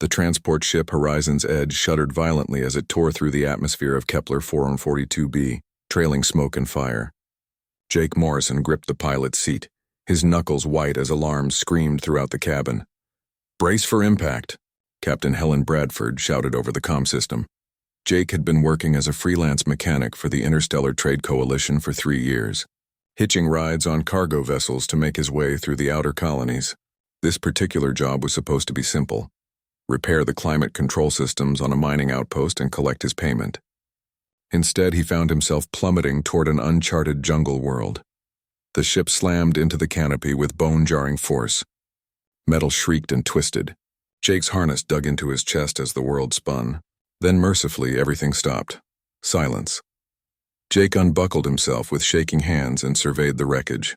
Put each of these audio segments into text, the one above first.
The transport ship Horizon's Edge shuddered violently as it tore through the atmosphere of Kepler 442b, trailing smoke and fire. Jake Morrison gripped the pilot's seat, his knuckles white as alarms screamed throughout the cabin. "Brace for impact," Captain Helen Bradford shouted over the comm system. Jake had been working as a freelance mechanic for the Interstellar Trade Coalition for 3 years, hitching rides on cargo vessels to make his way through the outer colonies. This particular job was supposed to be simple: repair the climate control systems on a mining outpost and collect his payment. Instead, he found himself plummeting toward an uncharted jungle world. The ship slammed into the canopy with bone-jarring force. Metal shrieked and twisted. Jake's harness dug into his chest as the world spun. Then, mercifully, everything stopped. Silence. Jake unbuckled himself with shaking hands and surveyed the wreckage.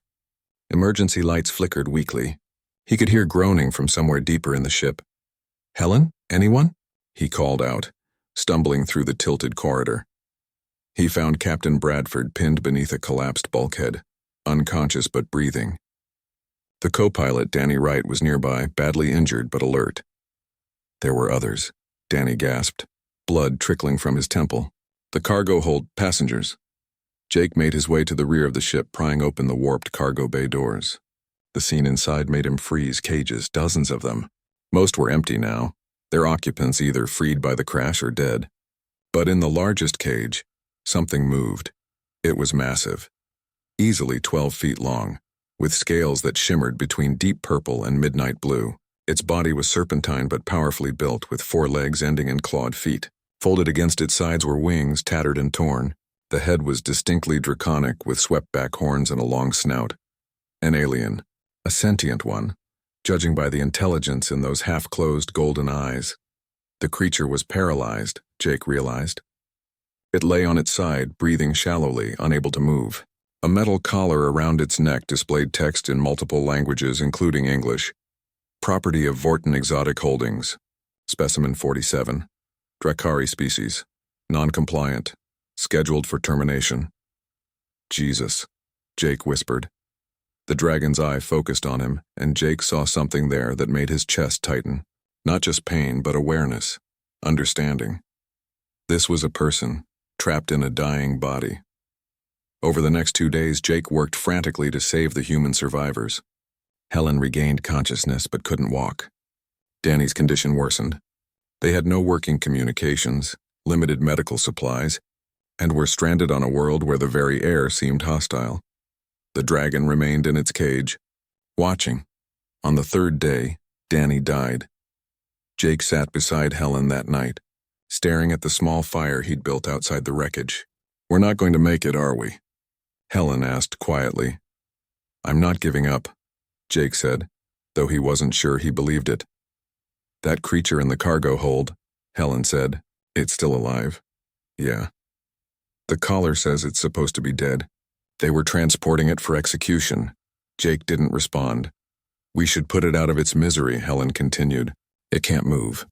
Emergency lights flickered weakly. He could hear groaning from somewhere deeper in the ship. "Helen? Anyone?" he called out, stumbling through the tilted corridor. He found Captain Bradford pinned beneath a collapsed bulkhead, unconscious but breathing. The co-pilot, Danny Wright, was nearby, badly injured but alert. There were others, Danny gasped, blood trickling from his temple. The cargo hold, passengers. Jake made his way to the rear of the ship, prying open the warped cargo bay doors. The scene inside made him freeze. Cages, dozens of them. Most were empty now, their occupants either freed by the crash or dead. But in the largest cage, something moved. It was massive, easily 12 feet long, with scales that shimmered between deep purple and midnight blue. Its body was serpentine but powerfully built, with 4 legs ending in clawed feet. Folded against its sides were wings, tattered and torn. The head was distinctly draconic, with swept-back horns and a long snout. An alien, a sentient one, judging by the intelligence in those half-closed golden eyes. The creature was paralyzed, Jake realized. It lay on its side, breathing shallowly, unable to move. A metal collar around its neck displayed text in multiple languages, including English. Property of Vorten Exotic Holdings. Specimen 47. Drakari species. Non-compliant. Scheduled for termination. Jesus, Jake whispered. The dragon's eye focused on him, and Jake saw something there that made his chest tighten. Not just pain, but awareness. Understanding. This was a person, trapped in a dying body. Over the next 2 days, Jake worked frantically to save the human survivors. Helen regained consciousness but couldn't walk. Danny's condition worsened. They had no working communications, limited medical supplies, and were stranded on a world where the very air seemed hostile. The dragon remained in its cage, watching. On the 3rd day, Danny died. Jake sat beside Helen that night, staring at the small fire he'd built outside the wreckage. "We're not going to make it, are we?" Helen asked quietly. "I'm not giving up," Jake said, though he wasn't sure he believed it. "That creature in the cargo hold," Helen said. "It's still alive." "Yeah." "The collar says it's supposed to be dead. They were transporting it for execution." Jake didn't respond. "We should put it out of its misery," Helen continued. "It can't move.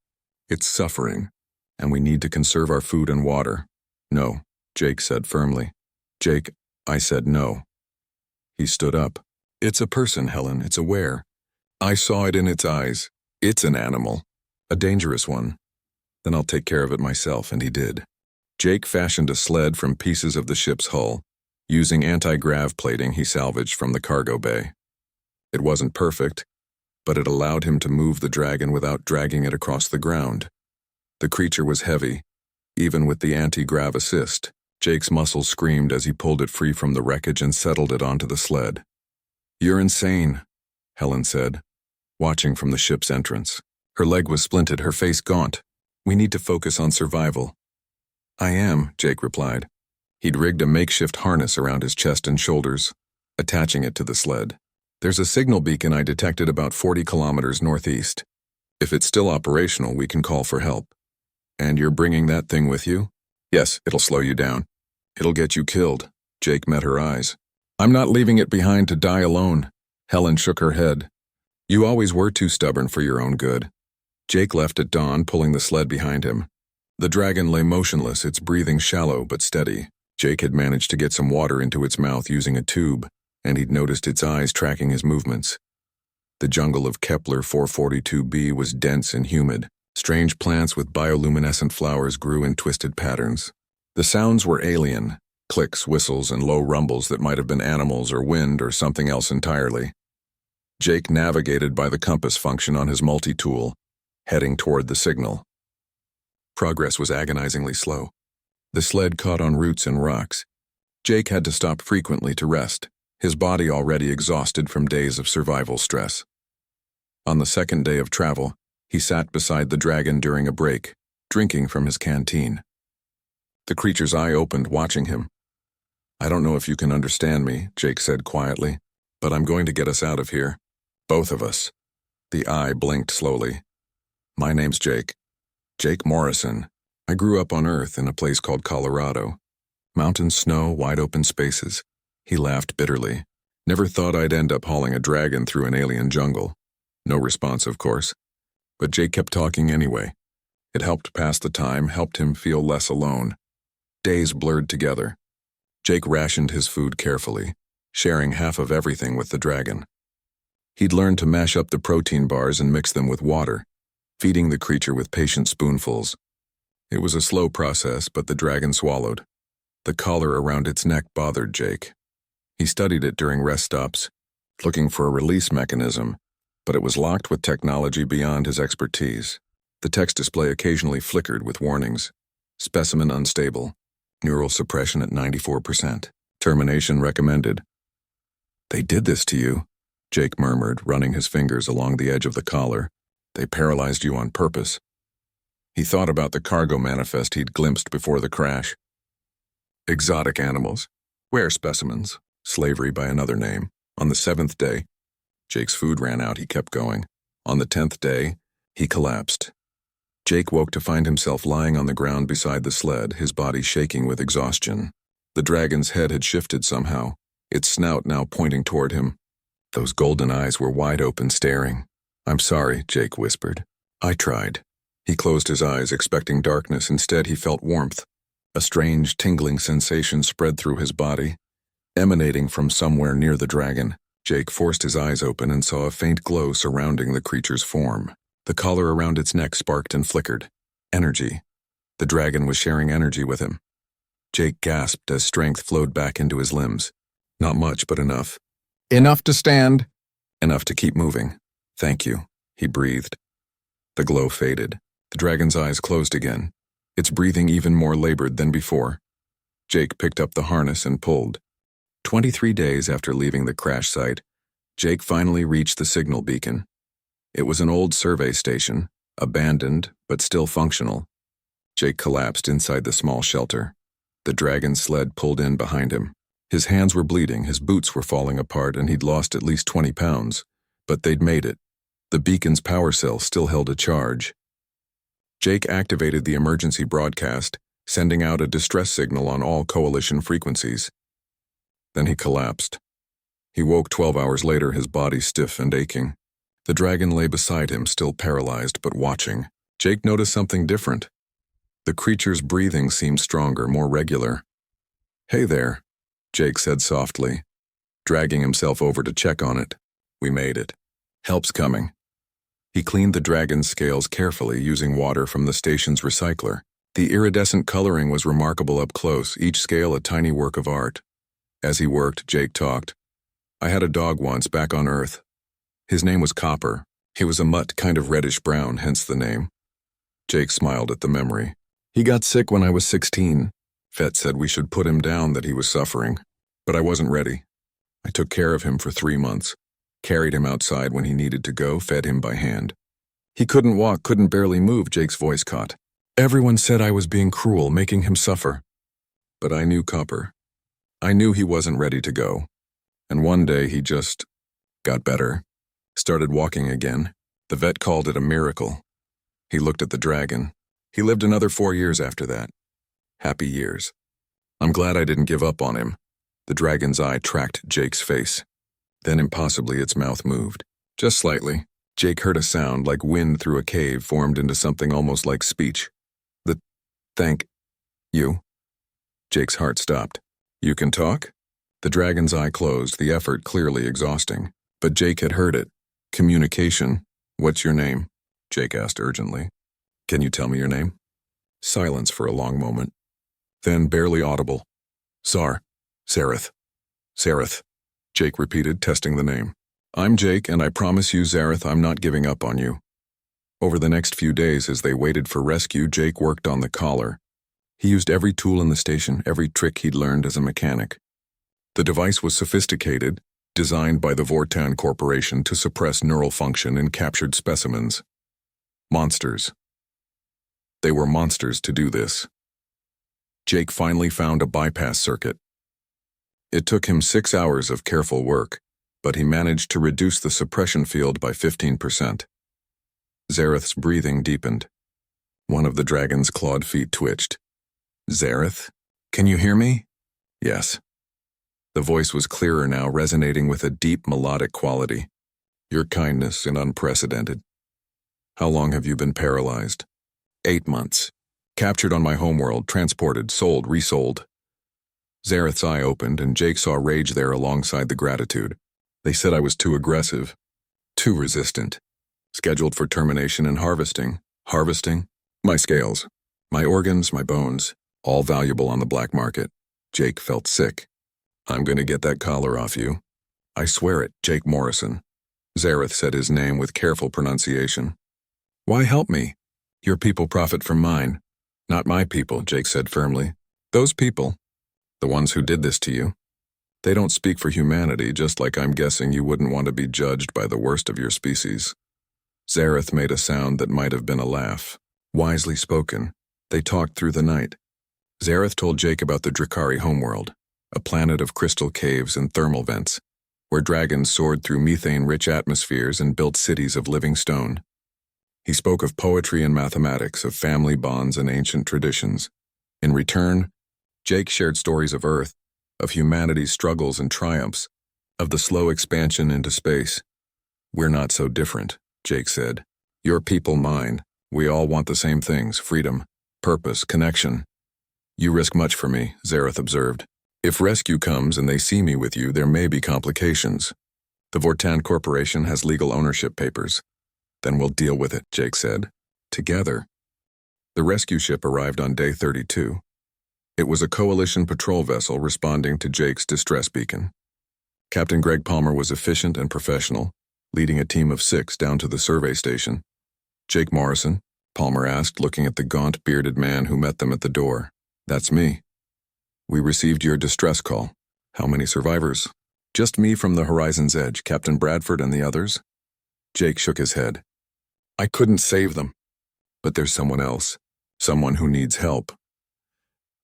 It's suffering, and we need to conserve our food and water." "No," Jake said firmly. "Jake, I said no." He stood up. "It's a person, Helen. It's aware. I saw it in its eyes. It's an animal. A dangerous one. Then I'll take care of it myself," and he did. Jake fashioned a sled from pieces of the ship's hull, using anti-grav plating he salvaged from the cargo bay. It wasn't perfect, but it allowed him to move the dragon without dragging it across the ground. The creature was heavy, even with the anti-grav assist. Jake's muscles screamed as he pulled it free from the wreckage and settled it onto the sled. "You're insane," Helen said, watching from the ship's entrance. Her leg was splinted, her face gaunt. "We need to focus on survival." "I am," Jake replied. He'd rigged a makeshift harness around his chest and shoulders, attaching it to the sled. "There's a signal beacon I detected about 40 kilometers northeast. If it's still operational, we can call for help." "And you're bringing that thing with you?" "Yes, it'll slow you down. It'll get you killed." Jake met her eyes. "I'm not leaving it behind to die alone." Helen shook her head. "You always were too stubborn for your own good." Jake left at dawn, pulling the sled behind him. The dragon lay motionless, its breathing shallow but steady. Jake had managed to get some water into its mouth using a tube, and he'd noticed its eyes tracking his movements. The jungle of Kepler 442b was dense and humid, Strange plants with bioluminescent flowers grew in twisted patterns. The sounds were alien, clicks, whistles, and low rumbles that might have been animals or wind or something else entirely. Jake navigated by the compass function on his multi-tool, heading toward the signal. Progress was agonizingly slow. The sled caught on roots and rocks. Jake had to stop frequently to rest, his body already exhausted from days of survival stress. On the second day of travel, he sat beside the dragon during a break, drinking from his canteen. The creature's eye opened, watching him. "I don't know if you can understand me," Jake said quietly, "but I'm going to get us out of here. Both of us." The eye blinked slowly. "My name's Jake. Jake Morrison. I grew up on Earth in a place called Colorado. Mountains, snow, wide-open spaces." He laughed bitterly. "Never thought I'd end up hauling a dragon through an alien jungle." No response, of course. But Jake kept talking anyway. It helped pass the time, helped him feel less alone. Days blurred together. Jake rationed his food carefully, sharing half of everything with the dragon. He'd learned to mash up the protein bars and mix them with water, feeding the creature with patient spoonfuls. It was a slow process, but the dragon swallowed. The collar around its neck bothered Jake. He studied it during rest stops, looking for a release mechanism, but it was locked with technology beyond his expertise. The text display occasionally flickered with warnings. Specimen unstable. Neural suppression at 94%. Termination recommended. "They did this to you," Jake murmured, running his fingers along the edge of the collar. "They paralyzed you on purpose." He thought about the cargo manifest he'd glimpsed before the crash. Exotic animals. Rare specimens. Slavery by another name. On the 7th day, Jake's food ran out. He kept going. On the 10th day, he collapsed. Jake woke to find himself lying on the ground beside the sled, his body shaking with exhaustion. The dragon's head had shifted somehow, its snout now pointing toward him. Those golden eyes were wide open, staring. "I'm sorry," Jake whispered. "I tried." He closed his eyes, expecting darkness. Instead, he felt warmth. A strange, tingling sensation spread through his body, emanating from somewhere near the dragon. Jake forced his eyes open and saw a faint glow surrounding the creature's form. The collar around its neck sparked and flickered. Energy. The dragon was sharing energy with him. Jake gasped as strength flowed back into his limbs. Not much, but enough. "Enough to stand." "Enough to keep moving. Thank you," he breathed. The glow faded. The dragon's eyes closed again, its breathing even more labored than before. Jake picked up the harness and pulled. 23 days after leaving the crash site, Jake finally reached the signal beacon. It was an old survey station, abandoned but still functional. Jake collapsed inside the small shelter. The dragon's sled pulled in behind him. His hands were bleeding, his boots were falling apart, and he'd lost at least 20 pounds. But they'd made it. The beacon's power cell still held a charge. Jake activated the emergency broadcast, sending out a distress signal on all coalition frequencies. Then he collapsed. He woke 12 hours later, his body stiff and aching. The dragon lay beside him, still paralyzed but watching. Jake noticed something different. The creature's breathing seemed stronger, more regular. "Hey there," Jake said softly, dragging himself over to check on it. "We made it. Help's coming." He cleaned the dragon's scales carefully, using water from the station's recycler. The iridescent coloring was remarkable up close, each scale a tiny work of art. As he worked, Jake talked. "I had a dog once back on Earth. His name was Copper. He was a mutt, kind of reddish-brown, hence the name." Jake smiled at the memory. "He got sick when I was 16. Vet said we should put him down, that he was suffering. But I wasn't ready. I took care of him for 3 months. Carried him outside when he needed to go, fed him by hand. He couldn't walk, couldn't barely move," Jake's voice caught. "Everyone said I was being cruel, making him suffer. But I knew Copper. I knew he wasn't ready to go. And one day he just got better. Started walking again. The vet called it a miracle." He looked at the dragon. "He lived another 4 years after that. Happy years. I'm glad I didn't give up on him." The dragon's eye tracked Jake's face. Then impossibly its mouth moved. Just slightly. Jake heard a sound like wind through a cave formed into something almost like speech. The "thank you." Jake's heart stopped. "You can talk?" The dragon's eye closed, the effort clearly exhausting. But Jake had heard it. "Communication. What's your name?" Jake asked urgently. Can you tell me your name? Silence for a long moment. Then barely audible. Zareth. Zareth, Jake repeated, testing the name. I'm Jake, and I promise you, Zareth, I'm not giving up on you. Over the next few days, as they waited for rescue, Jake worked on the collar. He used every tool in the station, every trick he'd learned as a mechanic. The device was sophisticated, designed by the Vortan Corporation to suppress neural function in captured specimens. Monsters. They were monsters to do this. Jake finally found a bypass circuit. It took him 6 hours of careful work, but he managed to reduce the suppression field by 15%. Zareth's breathing deepened. One of the dragon's clawed feet twitched. Zareth? Can you hear me? Yes. The voice was clearer now, resonating with a deep melodic quality. Your kindness is unprecedented. How long have you been paralyzed? 8 months. Captured on my homeworld, transported, sold, resold. Zareth's eye opened, and Jake saw rage there alongside the gratitude. They said I was too aggressive, too resistant. Scheduled for termination and harvesting. Harvesting? My scales, my organs, my bones, all valuable on the black market. Jake felt sick. I'm going to get that collar off you. I swear it, Jake Morrison. Zareth said his name with careful pronunciation. Why help me? Your people profit from mine. Not my people, Jake said firmly. Those people, the ones who did this to you, they don't speak for humanity, just like I'm guessing you wouldn't want to be judged by the worst of your species. Zareth made a sound that might have been a laugh. Wisely spoken. They talked through the night. Zareth told Jake about the Drakari homeworld, a planet of crystal caves and thermal vents, where dragons soared through methane-rich atmospheres and built cities of living stone. He spoke of poetry and mathematics, of family bonds and ancient traditions. In return, Jake shared stories of Earth, of humanity's struggles and triumphs, of the slow expansion into space. We're not so different, Jake said. Your people, mine. We all want the same things: freedom, purpose, connection. You risk much for me, Zareth observed. If rescue comes and they see me with you, there may be complications. The Vortan Corporation has legal ownership papers. Then we'll deal with it, Jake said. Together. The rescue ship arrived on day 32. It was a coalition patrol vessel responding to Jake's distress beacon. Captain Greg Palmer was efficient and professional, leading a team of 6 down to the survey station. Jake Morrison? Palmer asked, looking at the gaunt, bearded man who met them at the door. That's me. We received your distress call. How many survivors? Just me from the horizon's edge, Captain Bradford and the others? Jake shook his head. I couldn't save them. But there's someone else. Someone who needs help.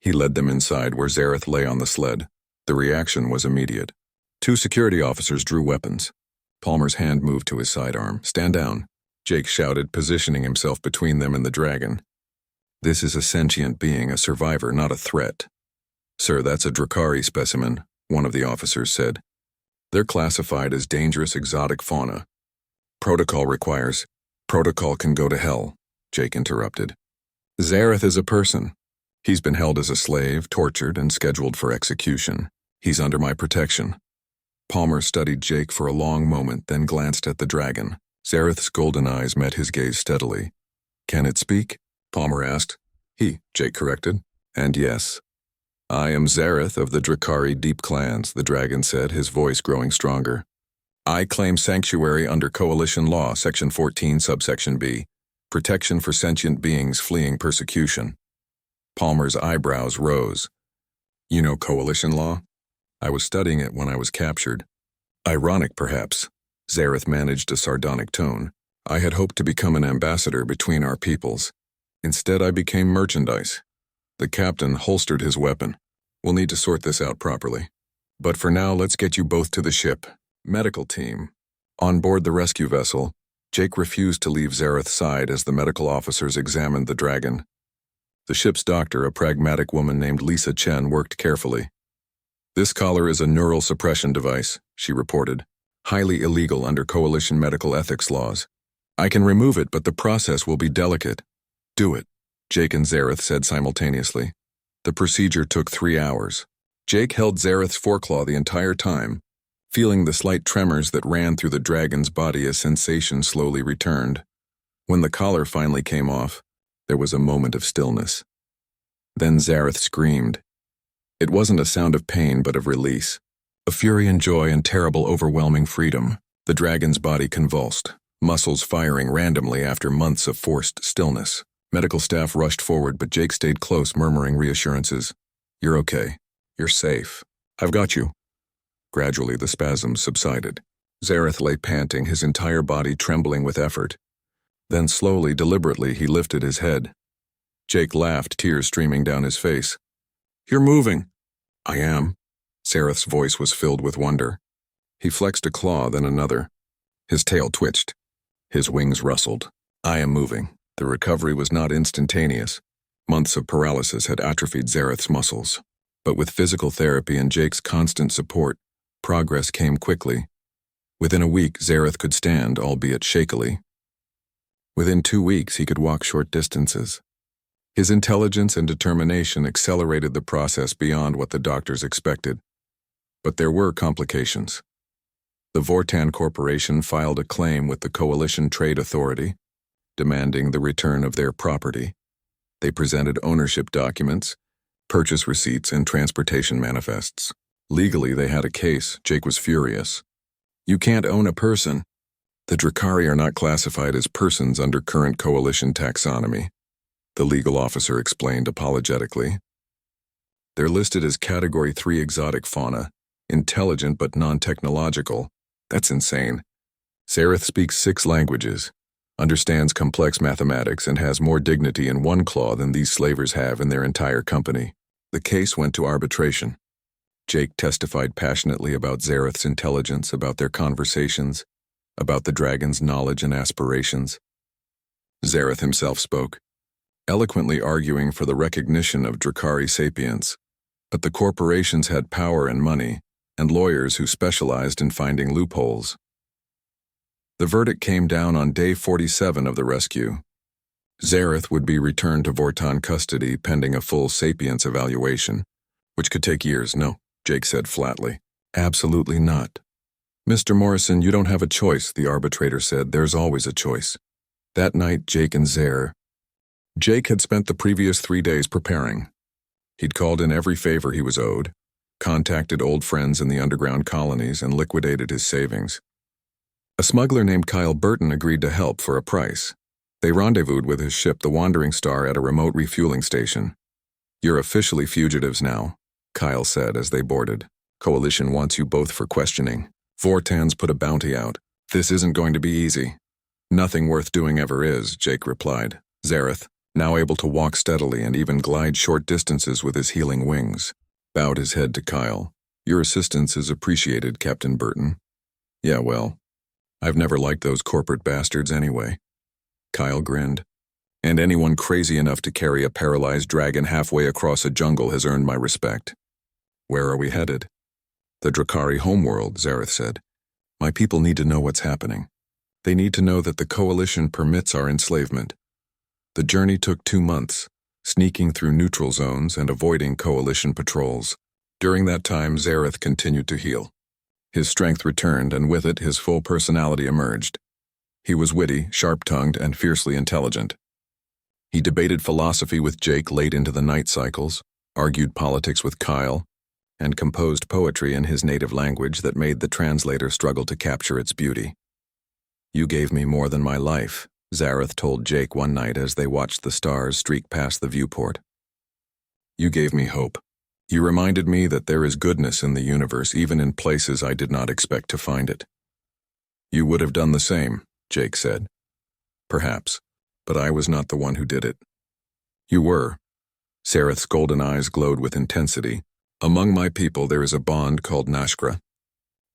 He led them inside where Zareth lay on the sled. The reaction was immediate. 2 security officers drew weapons. Palmer's hand moved to his sidearm. Stand down, Jake shouted, positioning himself between them and the dragon. This is a sentient being, a survivor, not a threat. Sir, that's a Drakari specimen, one of the officers said. They're classified as dangerous exotic fauna. Protocol requires. Protocol can go to hell, Jake interrupted. Zareth is a person. He's been held as a slave, tortured, and scheduled for execution. He's under my protection. Palmer studied Jake for a long moment, then glanced at the dragon. Zareth's golden eyes met his gaze steadily. Can it speak? Palmer asked. Jake corrected. And yes. I am Zareth of the Drakari Deep Clans, the dragon said, his voice growing stronger. I claim sanctuary under Coalition Law, Section 14, Subsection B. Protection for sentient beings fleeing persecution. Palmer's eyebrows rose. You know Coalition Law? I was studying it when I was captured. Ironic, perhaps. Zareth managed a sardonic tone. I had hoped to become an ambassador between our peoples. Instead, I became merchandise. The captain holstered his weapon. We'll need to sort this out properly. But for now, let's get you both to the ship. Medical team. On board the rescue vessel, Jake refused to leave Zareth's side as the medical officers examined the dragon. The ship's doctor, a pragmatic woman named Lisa Chen, worked carefully. This collar is a neural suppression device, she reported. Highly illegal under coalition medical ethics laws. I can remove it, but the process will be delicate. Do it, Jake and Zareth said simultaneously. The procedure took 3 hours. Jake held Zareth's foreclaw the entire time. Feeling the slight tremors that ran through the dragon's body, a sensation slowly returned. When the collar finally came off, There was a moment of stillness. Then Zareth screamed. It wasn't a sound of pain but of release. A fury and joy and terrible overwhelming freedom. The dragon's body convulsed, muscles firing randomly after months of forced stillness. Medical staff rushed forward, but Jake stayed close, murmuring reassurances. "You're okay. You're safe. I've got you." Gradually, the spasms subsided. Zareth lay panting, his entire body trembling with effort. Then slowly, deliberately, he lifted his head. Jake laughed, tears streaming down his face. "You're moving." "I am." Zareth's voice was filled with wonder. He flexed a claw, then another. His tail twitched. His wings rustled. "I am moving." The recovery was not instantaneous. Months of paralysis had atrophied Zareth's muscles. But with physical therapy and Jake's constant support, progress came quickly. Within a week, Zareth could stand, albeit shakily. Within 2 weeks, he could walk short distances. His intelligence and determination accelerated the process beyond what the doctors expected. But there were complications. The Vortan Corporation filed a claim with the Coalition Trade Authority, demanding the return of their property. They presented ownership documents, purchase receipts, and transportation manifests. Legally, they had a case. Jake was furious. "You can't own a person." "The Drakari are not classified as persons under current Coalition taxonomy," the legal officer explained apologetically. "They're listed as Category 3 exotic fauna, intelligent but non-technological." That's insane. Zareth speaks 6 languages, understands complex mathematics, and has more dignity in one claw than these slavers have in their entire company. The case went to arbitration. Jake testified passionately about Zareth's intelligence, about their conversations, about the dragon's knowledge and aspirations. Zareth himself spoke, eloquently arguing for the recognition of Drakari sapience. But the corporations had power and money, and lawyers who specialized in finding loopholes. The verdict came down on day 47 of the rescue. Zareth would be returned to Vortan custody pending a full sapience evaluation, which could take years. "No," Jake said flatly. "Absolutely not." "Mr. Morrison, you don't have a choice," the arbitrator said. "There's always a choice." That night, Jake had spent the previous 3 days preparing. He'd called in every favor he was owed, contacted old friends in the underground colonies, and liquidated his savings. A smuggler named Kyle Burton agreed to help for a price. They rendezvoused with his ship, the Wandering Star, at a remote refueling station. "You're officially fugitives now," Kyle said as they boarded. "Coalition wants you both for questioning. Vortan's put a bounty out. This isn't going to be easy." "Nothing worth doing ever is," Jake replied. Zareth, now able to walk steadily and even glide short distances with his healing wings, bowed his head to Kyle. "Your assistance is appreciated, Captain Burton." "Yeah, well, I've never liked those corporate bastards anyway." Kyle grinned. "And anyone crazy enough to carry a paralyzed dragon halfway across a jungle has earned my respect." "Where are we headed?" "The Drakari homeworld," Zareth said. "My people need to know what's happening. They need to know that the Coalition permits our enslavement." The journey took 2 months, sneaking through neutral zones and avoiding Coalition patrols. During that time, Zareth continued to heal. His strength returned, and with it, his full personality emerged. He was witty, sharp-tongued, and fiercely intelligent. He debated philosophy with Jake late into the night cycles, argued politics with Kyle, and composed poetry in his native language that made the translator struggle to capture its beauty. "You gave me more than my life," Zareth told Jake one night as they watched the stars streak past the viewport. "You gave me hope. You reminded me that there is goodness in the universe, even in places I did not expect to find it." "You would have done the same," Jake said. "Perhaps, but I was not the one who did it." "You were." Zareth's golden eyes glowed with intensity. "Among my people there is a bond called Nashkra.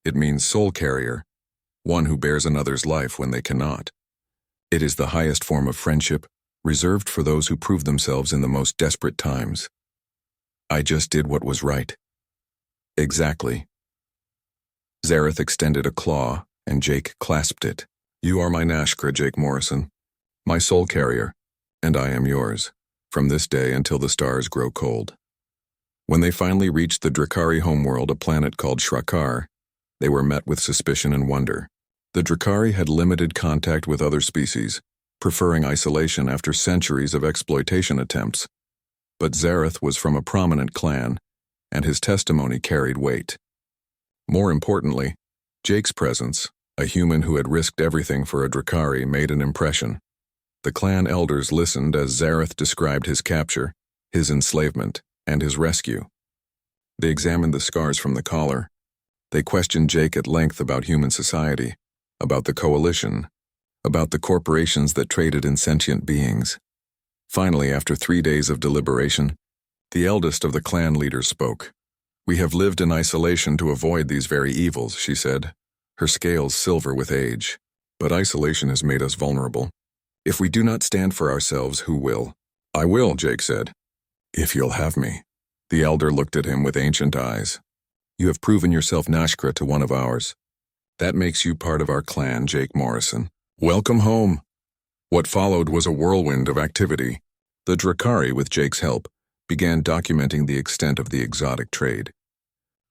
It means soul carrier, one who bears another's life when they cannot. It is the highest form of friendship, reserved for those who prove themselves in the most desperate times. I just did what was right." "Exactly." Zareth extended a claw, and Jake clasped it. "You are my Nashkra, Jake Morrison, my soul carrier, and I am yours, from this day until the stars grow cold." When they finally reached the Drakari homeworld, a planet called Shrakar, they were met with suspicion and wonder. The Drakari had limited contact with other species, preferring isolation after centuries of exploitation attempts. But Zareth was from a prominent clan, and his testimony carried weight. More importantly, Jake's presence, a human who had risked everything for a Drakari, made an impression. The clan elders listened as Zareth described his capture, his enslavement, and his rescue. They examined the scars from the collar. They questioned Jake at length about human society, about the coalition, about the corporations that traded in sentient beings. Finally, after 3 days of deliberation, the eldest of the clan leaders spoke. "We have lived in isolation to avoid these very evils," she said, her scales silver with age. "But isolation has made us vulnerable. If we do not stand for ourselves, who will?" "I will," Jake said. "If you'll have me." The elder looked at him with ancient eyes. "You have proven yourself Nashkra to one of ours. That makes you part of our clan, Jake Morrison. Welcome home." What followed was a whirlwind of activity. The Drakari, with Jake's help, began documenting the extent of the exotic trade.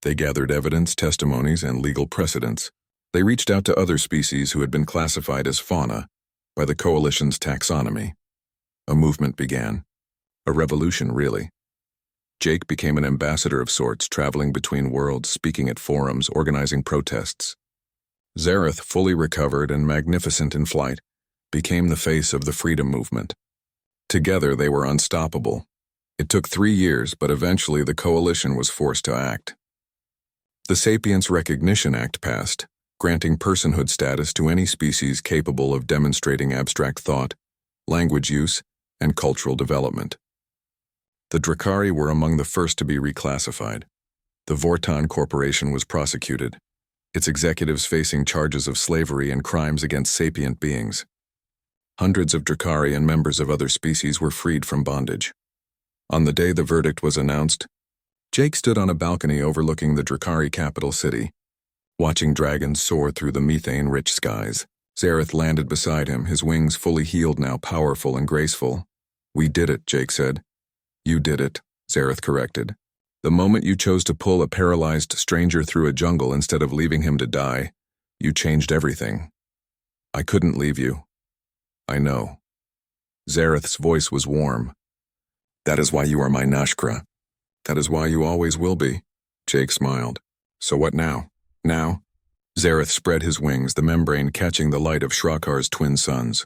They gathered evidence, testimonies, and legal precedents. They reached out to other species who had been classified as fauna by the Coalition's taxonomy. A movement began. A revolution, really. Jake became an ambassador of sorts, traveling between worlds, speaking at forums, organizing protests. Zareth, fully recovered and magnificent in flight, became the face of the freedom movement. Together they were unstoppable. It took 3 years, but eventually the Coalition was forced to act. The Sapience Recognition Act passed, granting personhood status to any species capable of demonstrating abstract thought, language use, and cultural development. The Drakari were among the first to be reclassified. The Vorton Corporation was prosecuted, its executives facing charges of slavery and crimes against sapient beings. Hundreds of Drakari and members of other species were freed from bondage. On the day the verdict was announced, Jake stood on a balcony overlooking the Drakari capital city, watching dragons soar through the methane-rich skies. Zareth landed beside him, his wings fully healed now, powerful and graceful. "We did it," Jake said. "You did it," Zareth corrected. "The moment you chose to pull a paralyzed stranger through a jungle instead of leaving him to die, you changed everything." "I couldn't leave you." "I know." Zareth's voice was warm. "That is why you are my Nashkra. That is why you always will be." Jake smiled. "So what now?" "Now?" Zareth spread his wings, the membrane catching the light of Shrakar's twin suns.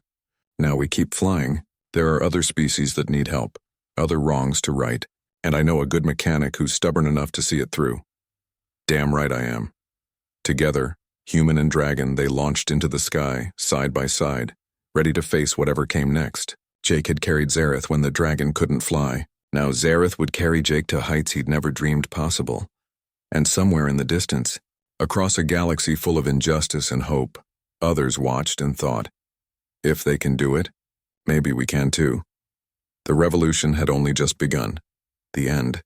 "Now we keep flying. There are other species that need help, other wrongs to right, and I know a good mechanic who's stubborn enough to see it through." "Damn right I am." Together, human and dragon, they launched into the sky, side by side, ready to face whatever came next. Jake had carried Zareth when the dragon couldn't fly. Now Zareth would carry Jake to heights he'd never dreamed possible. And somewhere in the distance, across a galaxy full of injustice and hope, others watched and thought, "If they can do it, maybe we can too." The revolution had only just begun. The end